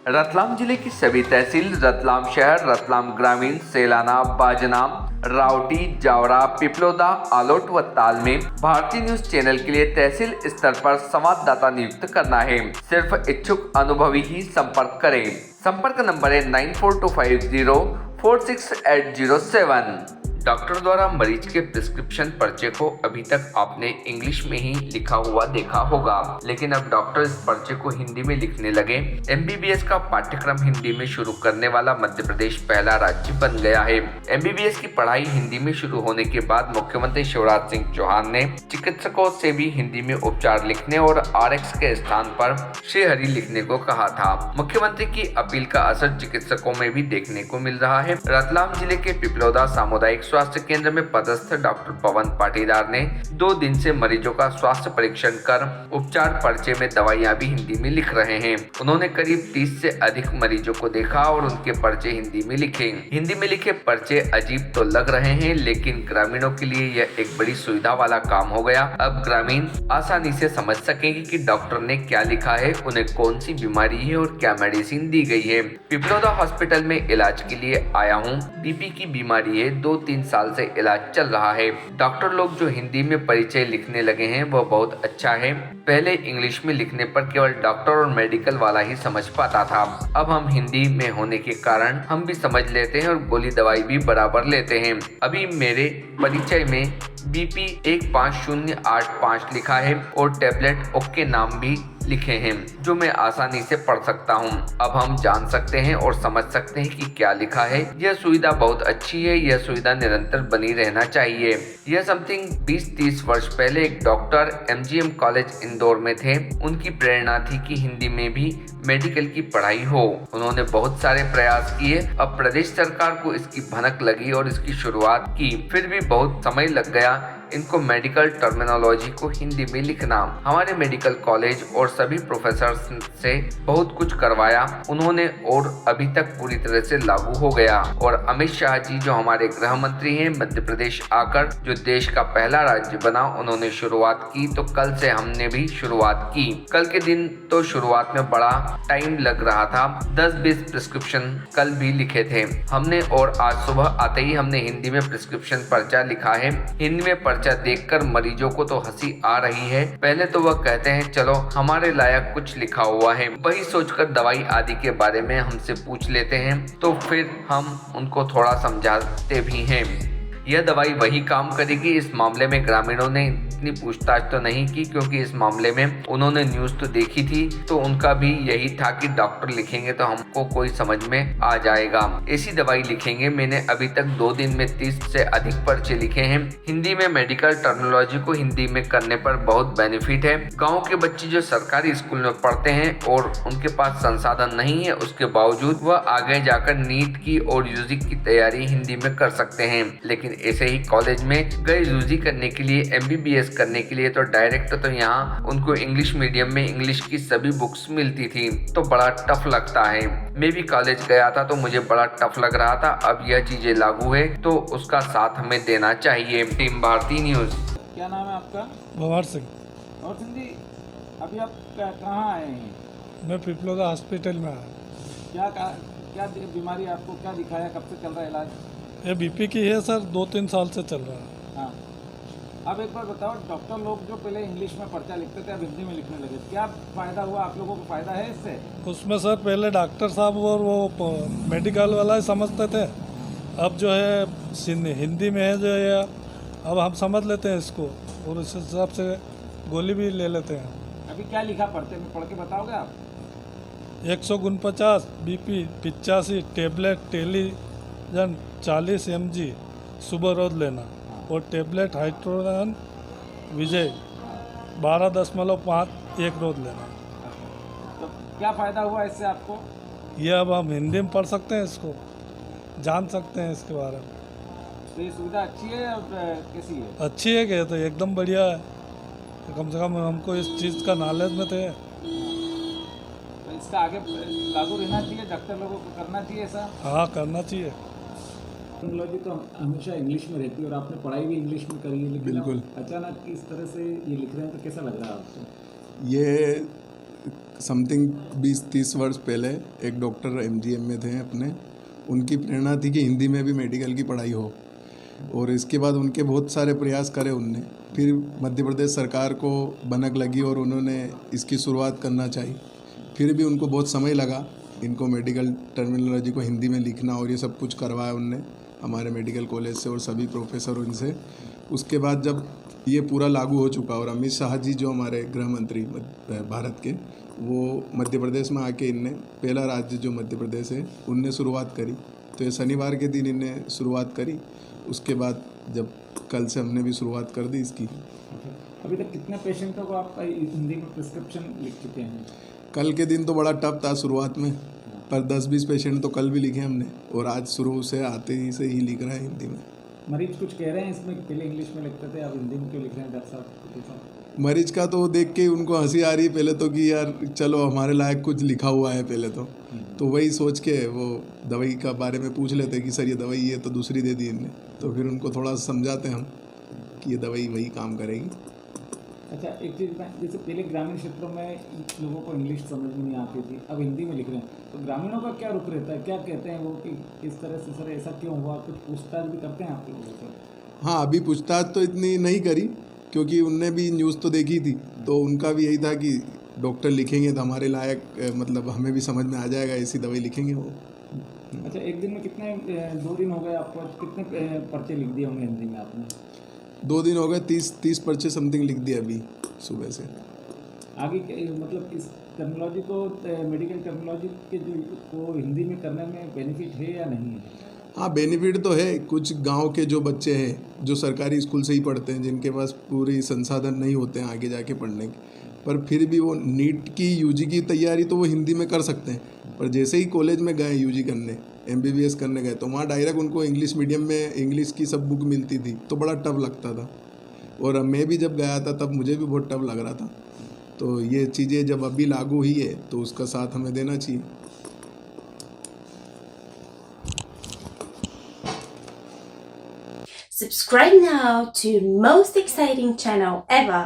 रतलाम जिले की सभी तहसील रतलाम शहर, रतलाम ग्रामीण, सेलाना, बाजना, रावटी, जावरा, पिपलोदा, आलोट व ताल में भारतीय न्यूज चैनल के लिए तहसील स्तर पर संवाददाता नियुक्त करना है। सिर्फ इच्छुक अनुभवी ही संपर्क करें। संपर्क नंबर है 9425046807। डॉक्टर द्वारा मरीज के प्रिस्क्रिप्शन पर्चे को अभी तक आपने इंग्लिश में ही लिखा हुआ देखा होगा, लेकिन अब डॉक्टर इस पर्चे को हिंदी में लिखने लगे। एमबीबीएस का पाठ्यक्रम हिंदी में शुरू करने वाला मध्य प्रदेश पहला राज्य बन गया है। एमबीबीएस की पढ़ाई हिंदी में शुरू होने के बाद मुख्यमंत्री शिवराज सिंह चौहान ने चिकित्सकों से भी हिंदी में उपचार लिखने और आरएक्स के स्थान पर श्रीहरि लिखने को कहा था। मुख्यमंत्री की अपील का असर चिकित्सकों में भी देखने को मिल रहा है। रतलाम जिले के पिपलोदा सामुदायिक स्वास्थ्य केंद्र में पदस्थ डॉक्टर पवन पाटीदार ने 2 दिन से मरीजों का स्वास्थ्य परीक्षण कर उपचार पर्चे में दवाइयां भी हिंदी में लिख रहे हैं। उन्होंने करीब 30 से अधिक मरीजों को देखा और उनके पर्चे हिंदी में लिखे। हिंदी में लिखे पर्चे अजीब तो लग रहे हैं, लेकिन ग्रामीणों के लिए यह एक बड़ी सुविधा वाला काम हो गया। अब ग्रामीण आसानी से समझ सकेंगे कि डॉक्टर ने क्या लिखा है, उन्हें कौन सी बीमारी है और क्या मेडिसिन दी गई है। पिपलोदा हॉस्पिटल में इलाज के लिए आया हूँ। बीपी की बीमारी है, 2-3 साल से इलाज चल रहा है। डॉक्टर लोग जो हिंदी में परिचय लिखने लगे हैं वह बहुत अच्छा है। पहले इंग्लिश में लिखने पर केवल डॉक्टर और मेडिकल वाला ही समझ पाता था। अब हम हिंदी में होने के कारण हम भी समझ लेते हैं और गोली दवाई भी बराबर लेते हैं। अभी मेरे परिचय में बीपी 15085 लिखा है और टेबलेट ओके नाम भी लिखे हैं, जो मैं आसानी से पढ़ सकता हूं। अब हम जान सकते हैं और समझ सकते हैं कि क्या लिखा है। यह सुविधा बहुत अच्छी है। यह सुविधा निरंतर बनी रहना चाहिए। यह समथिंग 20-30 वर्ष पहले एक डॉक्टर एमजीएम कॉलेज इंदौर में थे। उनकी प्रेरणा थी कि हिंदी में भी मेडिकल की पढ़ाई हो। उन्होंने बहुत सारे प्रयास किए। अब प्रदेश सरकार को इसकी भनक लगी और इसकी शुरुआत की। फिर भी बहुत समय लग गया इनको मेडिकल टर्मिनोलॉजी को हिंदी में लिखना। हमारे मेडिकल कॉलेज और सभी प्रोफेसर्स से बहुत कुछ करवाया उन्होंने और अभी तक पूरी तरह से लागू हो गया। और अमित शाह जी जो हमारे गृह मंत्री हैं, मध्य प्रदेश आकर जो देश का पहला राज्य बना, उन्होंने शुरुआत की। तो कल से हमने भी शुरुआत की। कल के दिन तो शुरुआत में बड़ा टाइम लग रहा था। 10-20 प्रिस्क्रिप्शन कल भी लिखे थे हमने और आज सुबह आते ही हमने हिंदी में प्रिस्क्रिप्शन पर्चा लिखा है। हिंदी में पर्चा देखकर मरीजों को तो हंसी आ रही है। पहले तो वह कहते हैं चलो हमारे लायक कुछ लिखा हुआ है। वही सोचकर दवाई आदि के बारे में हमसे पूछ लेते हैं, तो फिर हम उनको थोड़ा समझाते भी हैं। यह दवाई वही काम करेगी। इस मामले में ग्रामीणों ने इतनी पूछताछ तो नहीं की, क्योंकि इस मामले में उन्होंने न्यूज़ तो देखी थी। तो उनका भी यही था कि डॉक्टर लिखेंगे तो हमको कोई समझ में आ जाएगा, ऐसी दवाई लिखेंगे। मैंने अभी तक 2 दिन में 30 से अधिक पर्चे लिखे हैं। हिंदी में मेडिकल टर्मिनोलॉजी को हिंदी में करने पर बहुत बेनिफिट है। गाँव के बच्चे जो सरकारी स्कूल में पढ़ते हैं और उनके पास संसाधन नहीं है, उसके बावजूद वह आगे जाकर नीट की और यूजी की तैयारी हिंदी में कर सकते हैं। लेकिन ऐसे ही कॉलेज में गए यूजी करने के लिए, एमबीबीएस करने के लिए, तो डायरेक्ट तो यहाँ उनको इंग्लिश मीडियम में इंग्लिश की सभी बुक्स मिलती थी, तो बड़ा टफ लगता है। मैं भी कॉलेज गया था तो मुझे बड़ा टफ लग रहा था। अब यह चीजें लागू है तो उसका साथ हमें देना चाहिए। Team Bharti news. क्या नाम है आपका? भंवर सिंह। और सिंह जी, अभी आप कहाँ आए हैं? मैं पिपलोदा हॉस्पिटल में आया। क्या बीमारी आपको, क्या दिखाया, कब से चल रहा है इलाज? ये बीपी की है सर, 2-3 साल से चल रहा है। हाँ, अब एक बार बताओ, डॉक्टर लोग जो पहले इंग्लिश में पर्चा लिखते थे अब हिंदी में लिखने लगे, क्या फ़ायदा हुआ? आप लोगों को फ़ायदा है इससे? उसमें सर पहले डॉक्टर साहब और वो मेडिकल वाला ही समझते थे। अब जो है हिंदी में है जो है, अब हम समझ लेते हैं इसको और उस हिसाब से गोली भी ले लेते हैं। अभी क्या लिखा पर्चे में, पढ़ के बताओगे आप? 149 बीपी 85 टेबलेट टेलीजन 40 mg सुबह रोज लेना और टेबलेट हाइड्रोजन विजय 12.5 एक रोज लेना। तो क्या फ़ायदा हुआ इससे आपको? ये अब हम हिंदी में पढ़ सकते हैं, इसको जान सकते हैं इसके बारे में। तो ये सुविधा अच्छी है या कैसी है? अच्छी है क्या? तो एकदम बढ़िया है। तो कम से कम हमको इस चीज़ का नॉलेज में थे। तो इसका आगे लागू रहना चाहिए, डॉक्टर लोगों को करना चाहिए ऐसा? हाँ, करना चाहिए। टेक्नोलॉजी तो हमेशा इंग्लिश में रहती है और आपने पढ़ाई भी इंग्लिश में करी है, लेकिन बिल्कुल। अचानक इस तरह से ये लिख रहे हैं तो कैसा लग रहा है आपको? ये समथिंग 20-30 वर्ष पहले एक डॉक्टर एमजीएम में थे अपने, उनकी प्रेरणा थी कि हिंदी में भी मेडिकल की पढ़ाई हो, और इसके बाद उनके बहुत सारे प्रयास करे उनने। फिर मध्य प्रदेश सरकार को भनक लगी और उन्होंने इसकी शुरुआत करना चाहिए। फिर भी उनको बहुत समय लगा इनको मेडिकल टर्मिनोलॉजी को हिंदी में लिखना, और ये सब कुछ करवाया उनने हमारे मेडिकल कॉलेज से और सभी प्रोफेसरों इनसे। उसके बाद जब ये पूरा लागू हो चुका और अमित शाह जी जो हमारे गृह मंत्री भारत के, वो मध्य प्रदेश में आके इनने पहला राज्य जो मध्य प्रदेश है उनने शुरुआत करी। तो ये शनिवार के दिन इनने शुरुआत करी। उसके बाद जब कल से हमने भी शुरुआत कर दी इसकी। अभी तक कितने पेशेंटों को आप हिंदी में प्रिस्क्रिप्शन लिख चुके हैं? कल के दिन तो बड़ा टफ था शुरुआत में, पर 10-20 पेशेंट तो कल भी लिखे हमने, और आज शुरू से आते ही से ही लिख रहे हैं हिंदी में। मरीज कुछ कह रहे हैं इसमें कि पहले इंग्लिश में लिखते थे, अब हिंदी में क्यों लिख रहे हैं डॉक्टर साहब? मरीज का तो देख के उनको हंसी आ रही है पहले तो कि यार चलो हमारे लायक कुछ लिखा हुआ है पहले तो वही सोच के वो दवाई का बारे में पूछ लेते कि सर ये दवाई है, तो दूसरी दे दी इनने। तो फिर उनको थोड़ा समझाते हम कि ये दवाई वही काम करेगी। अच्छा, एक चीज़ मैं, जैसे पहले ग्रामीण क्षेत्रों में लोगों को इंग्लिश समझ में नहीं आती थी, अब हिंदी में लिख रहे हैं, तो ग्रामीणों का क्या रुख रहता है? क्या कहते हैं वो कि किस तरह से सर ऐसा क्यों हुआ? कुछ पूछताछ भी करते हैं आप लोगों से? हाँ, अभी पूछताछ तो इतनी नहीं करी क्योंकि उनने भी न्यूज़ तो देखी थी, तो उनका भी यही था कि डॉक्टर लिखेंगे तो हमारे लायक मतलब हमें भी समझ में आ जाएगा, ऐसी दवाई लिखेंगे वो। अच्छा, एक दिन में कितने 2 दिन हो गए आपको, कितने पर्चे लिख दिए होंगे हिंदी में आपने? 2 दिन हो गए, 30 पर्चे समथिंग लिख दिए अभी सुबह से। आगे मतलब इस टर्मिनोलॉजी को, मेडिकल टर्मिनोलॉजी के जो को हिंदी में करने में बेनिफिट है या नहीं है? हाँ, बेनिफिट तो है। कुछ गांव के जो बच्चे हैं जो सरकारी स्कूल से ही पढ़ते हैं, जिनके पास पूरी संसाधन नहीं होते हैं आगे जाके पढ़ने के, पर फिर भी वो नीट की यूजी की तैयारी तो वो हिंदी में कर सकते हैं। पर जैसे ही कॉलेज में गए यूजी करने, एमबीबीएस करने गए, तो वहाँ डायरेक्ट उनको इंग्लिश मीडियम में इंग्लिश की सब बुक मिलती थी, तो बड़ा टफ लगता था। और मैं भी जब गया था तब मुझे भी बहुत टफ लग रहा था। तो ये चीज़ें जब अभी लागू हुई है तो उसका साथ हमें देना चाहिए। Subscribe now to most exciting channel ever.